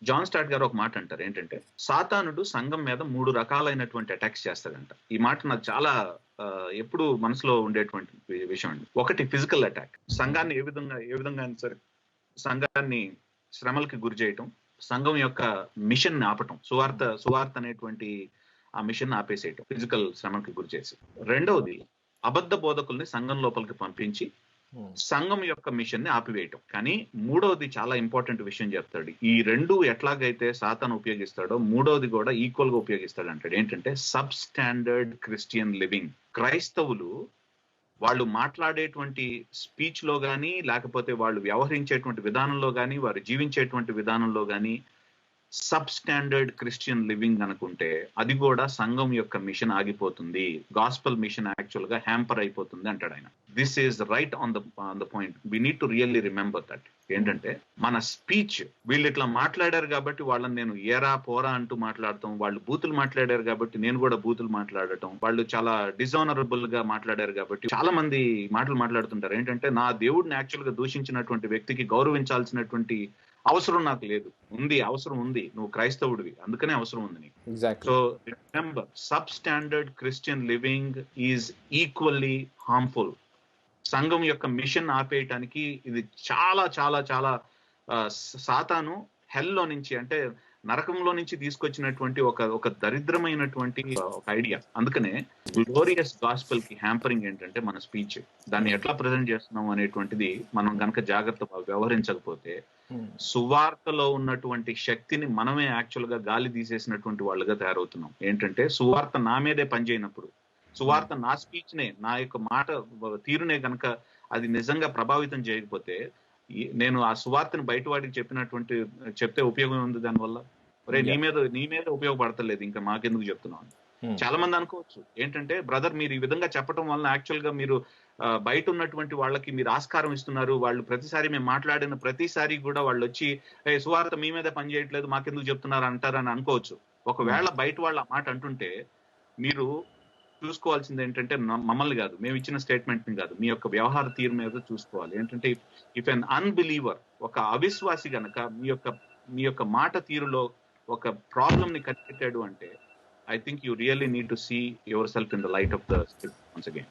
John start గారు ఒక మాట అంటారు ఏంటంటే, సాతానుడు సంఘం మీద 3 రకాలైనటువంటి అటాక్స్ చేస్తాడంట. ఈ మాట నాకు చాలా ఎప్పుడు మనసులో ఉండేటువంటి విషయం అండి. ఒకటి ఫిజికల్ అటాక్. సంఘాన్ని ఏ విధంగా అయినా సరే సంఘాన్ని శ్రమలకి గురి చేయటం, సంఘం యొక్క మిషన్ ని ఆపటం, సువార్త అనేటువంటి ఆ మిషన్ ఆపేసేయటం, ఫిజికల్ శ్రమకి గురి చేసి. రెండవది అబద్ధ బోధకుల్ని సంఘం లోపలికి పంపించి సంఘం యొక్క మిషన్ ని ఆపివేయటం. కానీ మూడవది చాలా ఇంపార్టెంట్ విషయం చెప్తాడు. ఈ రెండు ఎట్లాగైతే సాతాను ఉపయోగిస్తాడో మూడవది కూడా ఈక్వల్ గా ఉపయోగిస్తాడు అంటాడు. ఏంటంటే సబ్ స్టాండర్డ్ క్రిస్టియన్ లివింగ్. క్రైస్తవులు వాళ్ళు మాట్లాడేటువంటి స్పీచ్ లో గానీ, లేకపోతే వాళ్ళు వ్యవహరించేటువంటి విధానంలో గానీ, వారు జీవించేటువంటి విధానంలో గానీ సబ్ స్టాండర్డ్ క్రిస్టియన్ లివింగ్ అనుకుంటే అది కూడా సంఘం యొక్క మిషన్ ఆగిపోతుంది, గాస్పల్ మిషన్ యాక్చువల్ గా హ్యాంపర్ అయిపోతుంది అంటాడు ఆయన. This is right on the point. We need to really remember that. ఏంటంటే మన స్పీచ్, వీళ్ళు ఇట్లా మాట్లాడారు కాబట్టి వాళ్ళని నేను ఏరా పోరా అంటూ మాట్లాడటం, వాళ్ళు బూతులు మాట్లాడారు కాబట్టి నేను కూడా బూతులు మాట్లాడటం, వాళ్ళు చాలా డిజానరబుల్ గా మాట్లాడారు కాబట్టి చాలా మంది మాటలు మాట్లాడుతుంటారు. ఏంటంటే నా దేవుడిని యాక్చువల్ గా దూషించినటువంటి వ్యక్తికి గౌరవించాల్సినటువంటి అవసరం నాకు లేదు. అవసరం ఉంది, నువ్వు క్రైస్తవుడివి, అందుకనే అవసరం ఉంది నీకు. So remember, sub standard Christian living is equally harmful. సంఘం యొక్క మిషన్ ఆపేయటానికి ఇది చాలా చాలా చాలా సాతాను హెల్లో నుంచి, అంటే నరకంలో నుంచి తీసుకొచ్చినటువంటి ఒక దరిద్రమైనటువంటి ఒక ఐడియా. అందుకనే గ్లోరియస్ గాస్పెల్ కి హ్యాంపరింగ్ ఏంటంటే మన స్పీచ్. దాన్ని ఎట్లా ప్రజెంట్ చేస్తున్నాం అనేటువంటిది మనం కనుక జాగ్రత్తగా వ్యవహరించకపోతే సువార్తలో ఉన్నటువంటి శక్తిని మనమే యాక్చువల్ గా గాలి తీసేసినటువంటి వాళ్ళుగా తయారవుతున్నాం. ఏంటంటే సువార్త నా మీదే పనిచేయనప్పుడు, సువార్త నా స్పీచ్ నే, నా యొక్క మాట తీరునే కనుక అది నిజంగా ప్రభావితం చేయకపోతే, నేను ఆ సువార్తను బయట వాడికి చెప్తే ఉపయోగం ఉంది దానివల్ల? నీ మీద ఉపయోగపడతలేదు, ఇంకా మాకెందుకు చెప్తున్నాను. చాలా మంది అనుకోవచ్చు ఏంటంటే, బ్రదర్ మీరు ఈ విధంగా చెప్పడం వల్ల యాక్చువల్ గా మీరు బయట ఉన్నటువంటి వాళ్ళకి మీరు ఆస్కారం ఇస్తున్నారు, వాళ్ళు ప్రతిసారి మేము మాట్లాడిన ప్రతిసారి కూడా వాళ్ళు వచ్చి సువార్త మీ మీద పని చేయట్లేదు మాకెందుకు చెప్తున్నారు అంటారని అనుకోవచ్చు. ఒకవేళ బయట వాళ్ళు ఆ మాట అంటుంటే మీరు చూసుకోవాల్సింది ఏంటంటే, మమ్మల్ని కాదు, మేము ఇచ్చిన స్టేట్మెంట్ ని కాదు, మీ యొక్క వ్యవహార తీరు మీద చూసుకోవాలి. ఏంటంటే ఇఫ్ ఎన్ అన్బిలీవర్, ఒక అవిశ్వాసి గనక మీ యొక్క మాట తీరులో ఒక ప్రాబ్లం ని కనిపెట్టాడు అంటే, I think you really need to see yourself in the light of the script once again.